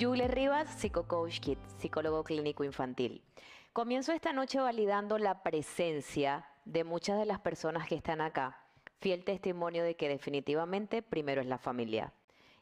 Julie Rivas, psicocoach Kid, psicólogo clínico infantil. Comienzo esta noche validando la presencia de muchas de las personas que están acá, fiel testimonio de que definitivamente primero es la familia.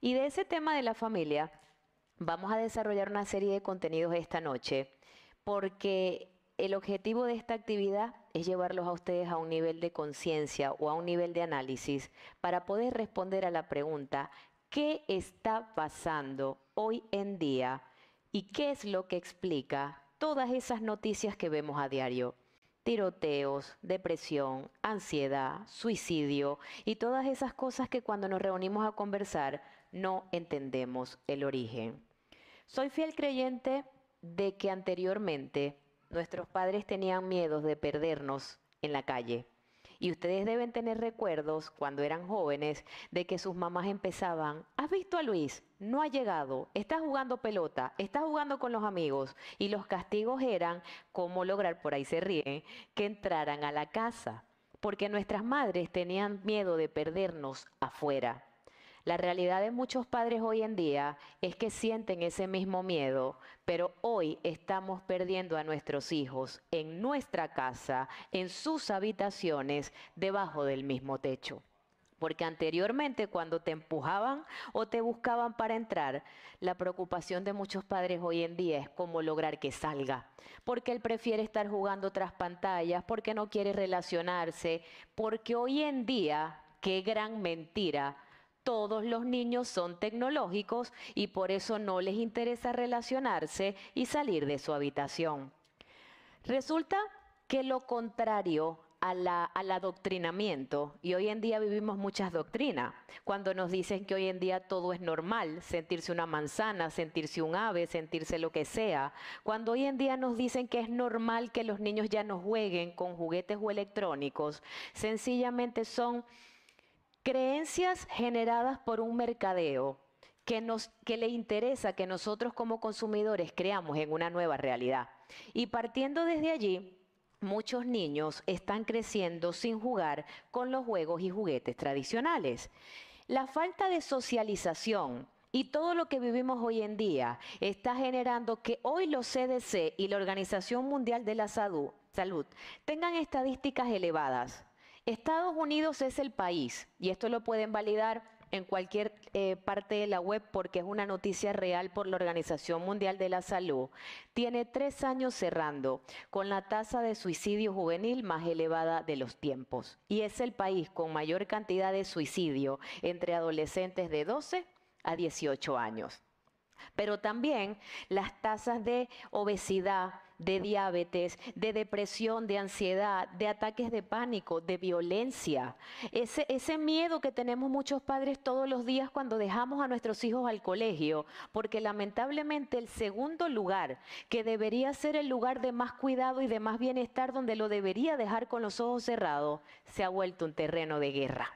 Y de ese tema de la familia vamos a desarrollar una serie de contenidos esta noche porque el objetivo de esta actividad es llevarlos a ustedes a un nivel de conciencia o a un nivel de análisis para poder responder a la pregunta: ¿qué está pasando hoy en día y qué es lo que explica todas esas noticias que vemos a diario? Tiroteos, depresión, ansiedad, suicidio y todas esas cosas que cuando nos reunimos a conversar no entendemos el origen. Soy fiel creyente de que anteriormente nuestros padres tenían miedos de perdernos en la calle. Y ustedes deben tener recuerdos cuando eran jóvenes de que sus mamás empezaban: ¿has visto a Luis? No ha llegado, está jugando pelota, está jugando con los amigos. Y los castigos eran, ¿cómo lograr? Por ahí se ríen, que entraran a la casa. Porque nuestras madres tenían miedo de perdernos afuera. La realidad de muchos padres hoy en día es que sienten ese mismo miedo, pero hoy estamos perdiendo a nuestros hijos en nuestra casa, en sus habitaciones, debajo del mismo techo. Porque anteriormente cuando te empujaban o te buscaban para entrar, la preocupación de muchos padres hoy en día es cómo lograr que salga. Porque él prefiere estar jugando tras pantallas, porque no quiere relacionarse, porque hoy en día, qué gran mentira, todos los niños son tecnológicos y por eso no les interesa relacionarse y salir de su habitación. Resulta que lo contrario al adoctrinamiento, y hoy en día vivimos muchas doctrinas, cuando nos dicen que hoy en día todo es normal, sentirse una manzana, sentirse un ave, sentirse lo que sea, cuando hoy en día nos dicen que es normal que los niños ya no jueguen con juguetes o electrónicos, sencillamente son creencias generadas por un mercadeo que le interesa que nosotros como consumidores creamos en una nueva realidad. Y partiendo desde allí, muchos niños están creciendo sin jugar con los juegos y juguetes tradicionales. La falta de socialización y todo lo que vivimos hoy en día está generando que hoy los CDC y la Organización Mundial de la Salud tengan estadísticas elevadas. Estados Unidos es el país, y esto lo pueden validar en cualquier parte de la web porque es una noticia real por la Organización Mundial de la Salud. Tiene 3 años cerrando con la tasa de suicidio juvenil más elevada de los tiempos. Y es el país con mayor cantidad de suicidio entre adolescentes de 12 a 18 años. Pero también las tasas de obesidad, de diabetes, de depresión, de ansiedad, de ataques de pánico, de violencia. Ese miedo que tenemos muchos padres todos los días cuando dejamos a nuestros hijos al colegio, porque lamentablemente el segundo lugar, que debería ser el lugar de más cuidado y de más bienestar, donde lo debería dejar con los ojos cerrados, se ha vuelto un terreno de guerra.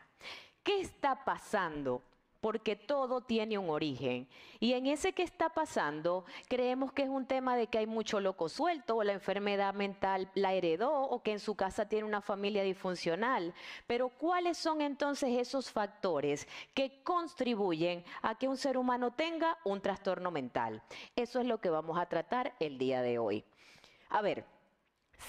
¿Qué está pasando? Porque todo tiene un origen. Y en ese que está pasando, creemos que es un tema de que hay mucho loco suelto, o la enfermedad mental la heredó, o que en su casa tiene una familia disfuncional. Pero ¿cuáles son entonces esos factores que contribuyen a que un ser humano tenga un trastorno mental? Eso es lo que vamos a tratar el día de hoy. A ver,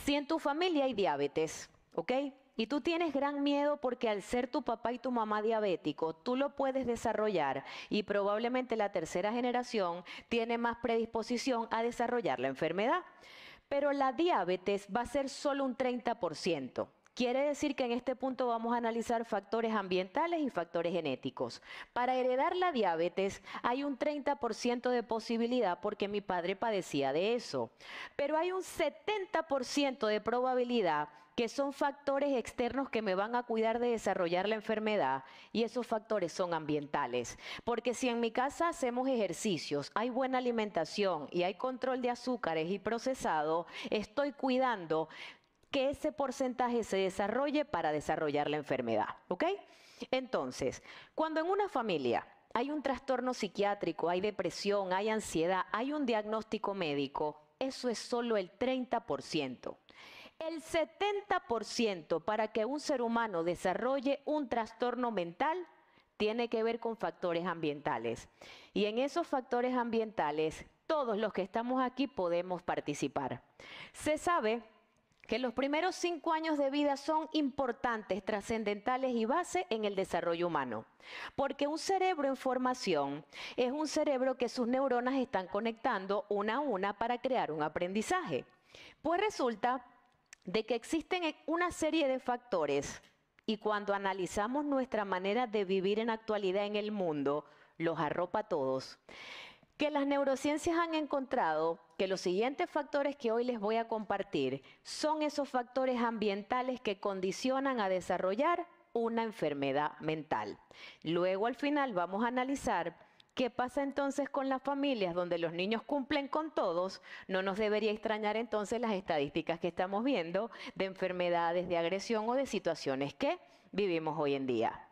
si en tu familia hay diabetes, ¿ok? Y tú tienes gran miedo porque al ser tu papá y tu mamá diabético, tú lo puedes desarrollar y probablemente la tercera generación tiene más predisposición a desarrollar la enfermedad. Pero la diabetes va a ser solo un 30%. Quiere decir que en este punto vamos a analizar factores ambientales y factores genéticos. Para heredar la diabetes hay un 30% de posibilidad porque mi padre padecía de eso. Pero hay un 70% de probabilidad que son factores externos que me van a cuidar de desarrollar la enfermedad, y esos factores son ambientales. Porque si en mi casa hacemos ejercicios, hay buena alimentación y hay control de azúcares y procesado, estoy cuidando que ese porcentaje se desarrolle para desarrollar la enfermedad, ¿ok? Entonces, cuando en una familia hay un trastorno psiquiátrico, hay depresión, hay ansiedad, hay un diagnóstico médico, eso es solo el 30%. El 70% para que un ser humano desarrolle un trastorno mental tiene que ver con factores ambientales. Y en esos factores ambientales, todos los que estamos aquí podemos participar. Se sabe que los primeros 5 años de vida son importantes, trascendentales y base en el desarrollo humano. Porque un cerebro en formación es un cerebro que sus neuronas están conectando una a una para crear un aprendizaje. Pues resulta de que existen una serie de factores y cuando analizamos nuestra manera de vivir en la actualidad en el mundo, los arropa a todos. Que las neurociencias han encontrado que los siguientes factores que hoy les voy a compartir son esos factores ambientales que condicionan a desarrollar una enfermedad mental. Luego al final vamos a analizar qué pasa entonces con las familias donde los niños cumplen con todos. No nos debería extrañar entonces las estadísticas que estamos viendo de enfermedades, de agresión o de situaciones que vivimos hoy en día.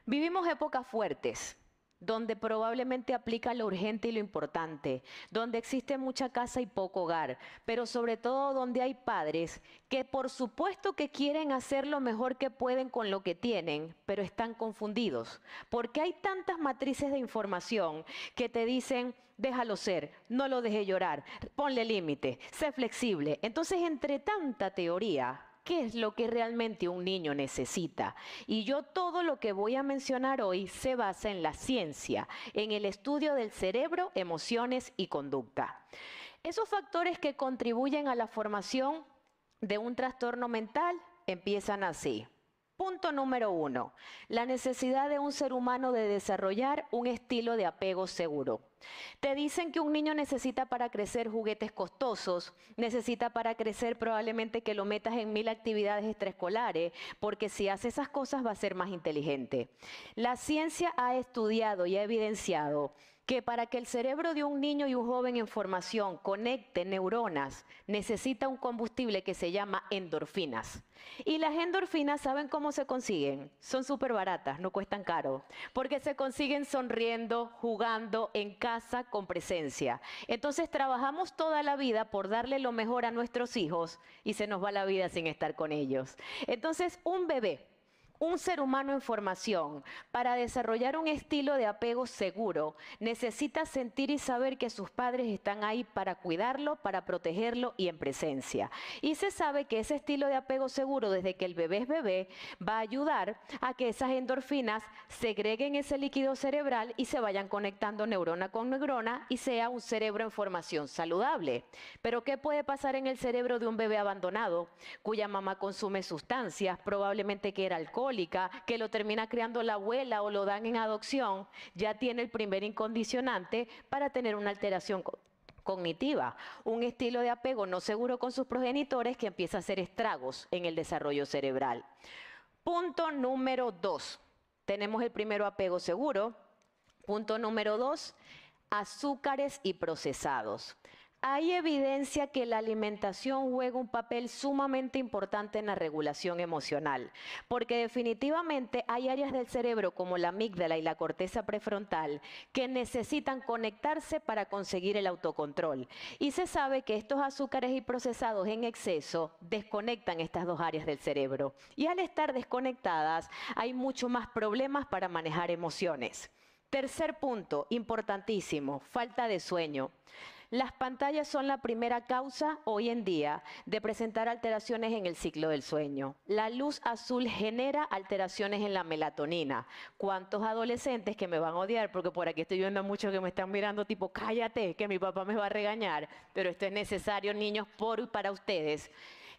Vivimos épocas fuertes, donde probablemente aplica lo urgente y lo importante, donde existe mucha casa y poco hogar, pero sobre todo donde hay padres que por supuesto que quieren hacer lo mejor que pueden con lo que tienen, pero están confundidos, porque hay tantas matrices de información que te dicen, déjalo ser, no lo deje llorar, ponle límite, sé flexible. Entonces, entre tanta teoría, ¿qué es lo que realmente un niño necesita? Y yo todo lo que voy a mencionar hoy se basa en la ciencia, en el estudio del cerebro, emociones y conducta. Esos factores que contribuyen a la formación de un trastorno mental empiezan así. Punto número 1, la necesidad de un ser humano de desarrollar un estilo de apego seguro. Te dicen que un niño necesita para crecer juguetes costosos, necesita para crecer probablemente que lo metas en 1000 actividades extraescolares, porque si hace esas cosas va a ser más inteligente. La ciencia ha estudiado y ha evidenciado que para que el cerebro de un niño y un joven en formación conecte neuronas, necesita un combustible que se llama endorfinas. Y las endorfinas, ¿saben cómo se consiguen? Son súper baratas, no cuestan caro, porque se consiguen sonriendo, jugando, en casa, con presencia. Entonces trabajamos toda la vida por darle lo mejor a nuestros hijos y se nos va la vida sin estar con ellos. Entonces, un bebé, un ser humano en formación, para desarrollar un estilo de apego seguro, necesita sentir y saber que sus padres están ahí para cuidarlo, para protegerlo y en presencia. Y se sabe que ese estilo de apego seguro, desde que el bebé es bebé, va a ayudar a que esas endorfinas segreguen ese líquido cerebral y se vayan conectando neurona con neurona y sea un cerebro en formación saludable. Pero ¿qué puede pasar en el cerebro de un bebé abandonado, cuya mamá consume sustancias, probablemente que era alcohol, que lo termina criando la abuela o lo dan en adopción? Ya tiene el primer incondicionante para tener una alteración cognitiva, un estilo de apego no seguro con sus progenitores que empieza a hacer estragos en el desarrollo cerebral. Punto número 2. Tenemos el primero, apego seguro. Punto número 2, azúcares y procesados. Hay evidencia que la alimentación juega un papel sumamente importante en la regulación emocional, porque definitivamente hay áreas del cerebro como la amígdala y la corteza prefrontal que necesitan conectarse para conseguir el autocontrol. Y se sabe que estos azúcares y procesados en exceso desconectan estas dos áreas del cerebro. Y al estar desconectadas hay mucho más problemas para manejar emociones. Tercer punto, importantísimo, falta de sueño. Las pantallas son la primera causa hoy en día de presentar alteraciones en el ciclo del sueño. La luz azul genera alteraciones en la melatonina. ¿Cuántos adolescentes que me van a odiar? Porque por aquí estoy viendo a muchos que me están mirando tipo, cállate, que mi papá me va a regañar. Pero esto es necesario, niños, para ustedes.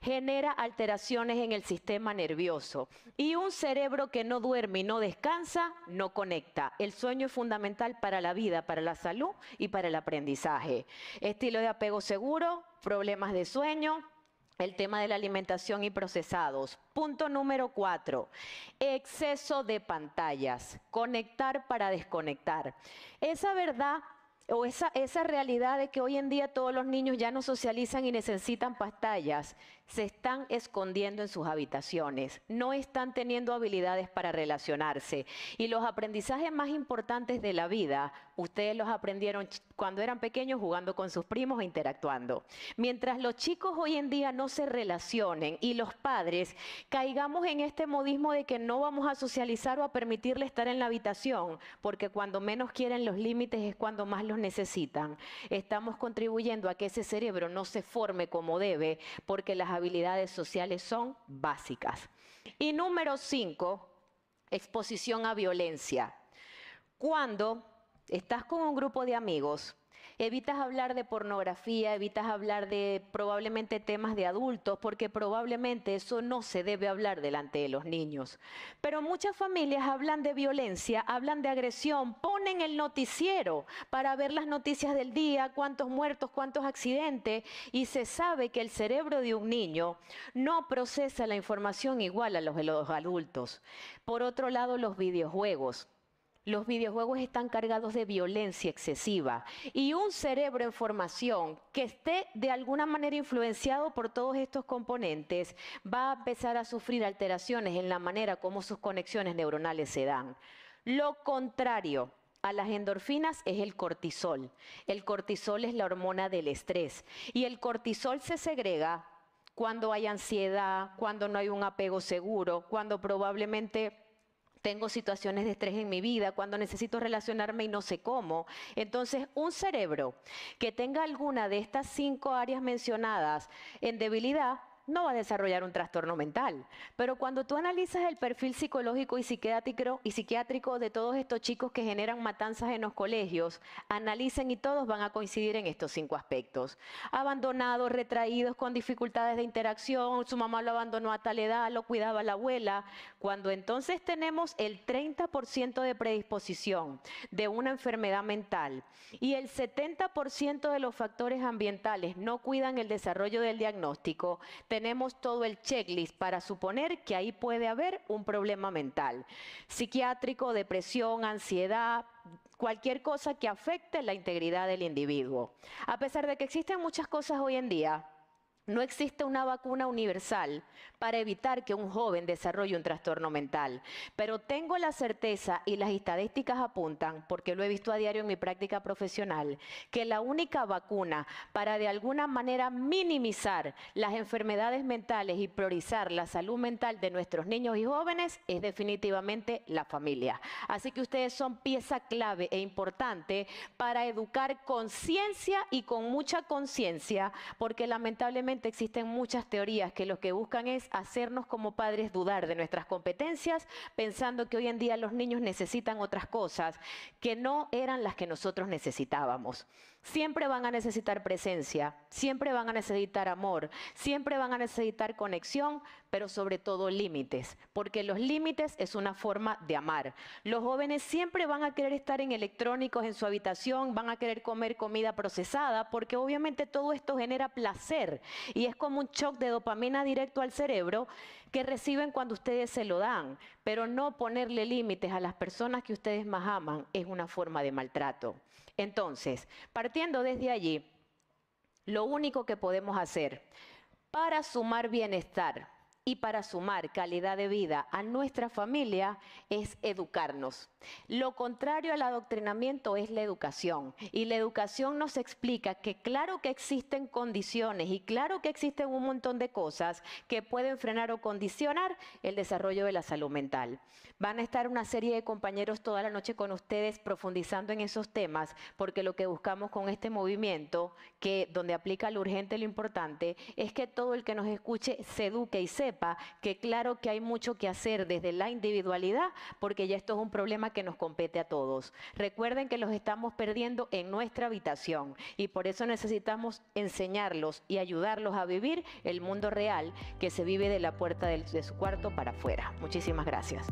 Genera alteraciones en el sistema nervioso. Y un cerebro que no duerme y no descansa, no conecta. El sueño es fundamental para la vida, para la salud y para el aprendizaje. Estilo de apego seguro, problemas de sueño, el tema de la alimentación y procesados. Punto número 4, exceso de pantallas. Conectar para desconectar. Esa verdad o esa realidad de que hoy en día todos los niños ya no socializan y necesitan pantallas, se están escondiendo en sus habitaciones, no están teniendo habilidades para relacionarse. Y los aprendizajes más importantes de la vida, ustedes los aprendieron cuando eran pequeños jugando con sus primos e interactuando. Mientras los chicos hoy en día no se relacionen y los padres caigamos en este modismo de que no vamos a socializar o a permitirle estar en la habitación, porque cuando menos quieren los límites es cuando más los necesitan, estamos contribuyendo a que ese cerebro no se forme como debe, porque las habilidades sociales son básicas. Y número 5, exposición a violencia. Cuando estás con un grupo de amigos, evitas hablar de pornografía, evitas hablar de probablemente temas de adultos, porque probablemente eso no se debe hablar delante de los niños. Pero muchas familias hablan de violencia, hablan de agresión, ponen el noticiero para ver las noticias del día, cuántos muertos, cuántos accidentes, y se sabe que el cerebro de un niño no procesa la información igual a los de los adultos. Por otro lado, los videojuegos. Los videojuegos están cargados de violencia excesiva y un cerebro en formación que esté de alguna manera influenciado por todos estos componentes va a empezar a sufrir alteraciones en la manera como sus conexiones neuronales se dan. Lo contrario a las endorfinas es el cortisol. El cortisol es la hormona del estrés y el cortisol se segrega cuando hay ansiedad, cuando no hay un apego seguro, cuando probablemente tengo situaciones de estrés en mi vida, cuando necesito relacionarme y no sé cómo. Entonces, un cerebro que tenga alguna de estas 5 áreas mencionadas en debilidad no va a desarrollar un trastorno mental. Pero cuando tú analizas el perfil psicológico y psiquiátrico de todos estos chicos que generan matanzas en los colegios, analicen y todos van a coincidir en estos 5 aspectos. Abandonados, retraídos, con dificultades de interacción, su mamá lo abandonó a tal edad, lo cuidaba la abuela. Cuando entonces tenemos el 30% de predisposición de una enfermedad mental y el 70% de los factores ambientales no cuidan el desarrollo del diagnóstico, tenemos todo el checklist para suponer que ahí puede haber un problema mental, psiquiátrico, depresión, ansiedad, cualquier cosa que afecte la integridad del individuo. A pesar de que existen muchas cosas hoy en día, no existe una vacuna universal para evitar que un joven desarrolle un trastorno mental, pero tengo la certeza y las estadísticas apuntan, porque lo he visto a diario en mi práctica profesional, que la única vacuna para de alguna manera minimizar las enfermedades mentales y priorizar la salud mental de nuestros niños y jóvenes es definitivamente la familia. Así que ustedes son pieza clave e importante para educar con ciencia y con mucha conciencia, porque lamentablemente existen muchas teorías que lo que buscan es hacernos como padres dudar de nuestras competencias, pensando que hoy en día los niños necesitan otras cosas que no eran las que nosotros necesitábamos. Siempre van a necesitar presencia, siempre van a necesitar amor, siempre van a necesitar conexión, pero sobre todo límites, porque los límites es una forma de amar. Los jóvenes siempre van a querer estar en electrónicos en su habitación, van a querer comer comida procesada, porque obviamente todo esto genera placer y es como un shock de dopamina directo al cerebro que reciben cuando ustedes se lo dan, pero no ponerle límites a las personas que ustedes más aman es una forma de maltrato. Entonces, partiendo desde allí, lo único que podemos hacer para sumar bienestar y para sumar calidad de vida a nuestra familia es educarnos. Lo contrario al adoctrinamiento es la educación. Y la educación nos explica que claro que existen condiciones y claro que existen un montón de cosas que pueden frenar o condicionar el desarrollo de la salud mental. Van a estar una serie de compañeros toda la noche con ustedes profundizando en esos temas, porque lo que buscamos con este movimiento, donde aplica lo urgente y lo importante, es que todo el que nos escuche se eduque y sepa que claro que hay mucho que hacer desde la individualidad, porque ya esto es un problema que nos compete a todos. Recuerden que los estamos perdiendo en nuestra habitación y por eso necesitamos enseñarlos y ayudarlos a vivir el mundo real que se vive de la puerta de su cuarto para afuera. Muchísimas gracias.